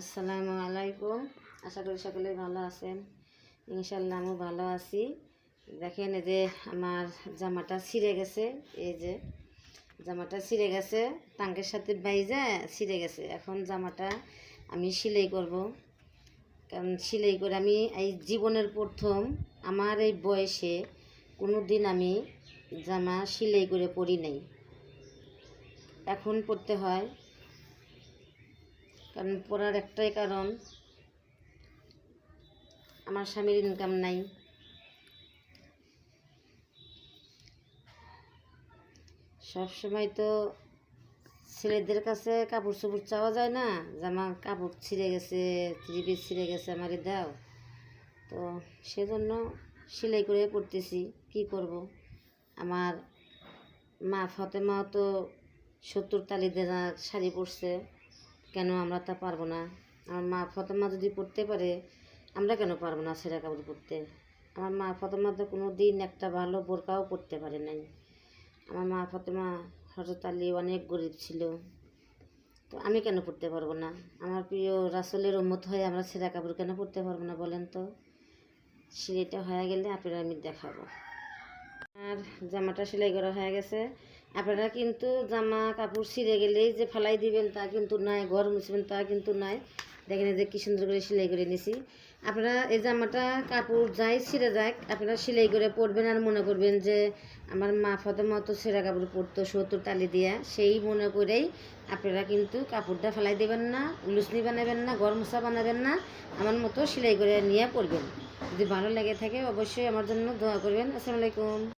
আসসালামু আলাইকুম। আশা করি সকলে ভালো আছেন। ইনশাল্লাহ আমিও ভালো আছি। দেখেন এই যে আমার জামাটা ছিঁড়ে গেছে, এই যে জামাটা ছিঁড়ে গেছে, টাঙ্কের সাথে বাইজা ছিঁড়ে গেছে। এখন জামাটা আমি সেলাই করব, কারণ সেলাই করে আমি এই জীবনের প্রথম আমার এই বয়সে কোনো দিন আমি জামা সেলাই করে পরি নাই, এখন পরতে হয়। কারণ পরার একটাই কারণ, আমার স্বামীর ইনকাম নাই। সব সময় তো ছেলেদের কাছে কাপড় চোপড় চাওয়া যায় না, জামা কাপড় ছিঁড়ে গেছে, থ্রি পিস ছিঁড়ে গেছে, আমারে দাও। তো সেজন্য সেলাই করে পরতেছি। কি করব, আমার মা ফাতেমাও তো 70 তালি দেওয়া শাড়ি পরছে, কেন আমরা তা পারবো না? আমার মা ফাতেমা যদি পরতে পারে, আমরা কেন পারবো না ছেঁড়া কাপড় পরতে? আমার মা ফাতেমা তো কোনো দিন একটা ভালো বোরকাও পরতে পারে নাই। আমার মা ফাতেমা হযরত আলী অনেক গরিব ছিল, তো আমি কেন পরতে পারবো না? আমার প্রিয় রাসূলের উম্মত হয়ে আমরা ছেঁড়া কাপড় কেন পরতে পারবো না বলেন তো? সেলাইটা হয়ে গেলে আপনারা আমি দেখাবো। আর জামাটা সেলাই করা হয়ে গেছে। আপনারা কিন্তু জামা কাপড় ছিঁড়ে গেলেই যে ফেলাই দিবেন তা কিন্তু নাই, ঘর মুছবেন তা কিন্তু নাই। দেখেন যে কী সুন্দর করে সেলাই করে নিছি। আপনারা এই জামাটা কাপড় যাই ছিঁড়ে যাক, আপনারা সেলাই করে পরবেন আর মনে করবেন যে আমার মা ফাতেমা তো ছেঁড়া কাপড় পরতো 70 তালি দিয়া, সেই মনে করেই আপনারা কিন্তু কাপড়টা ফেলাই দেবেন না, লুসনি বানাবেন না, ঘর মোছা বানাবেন না, আমার মতো সেলাই করে নিয়ে পরবেন। যদি ভালো লেগে থাকে অবশ্যই আমার জন্য দোয়া করবেন। আসসালামু আলাইকুম।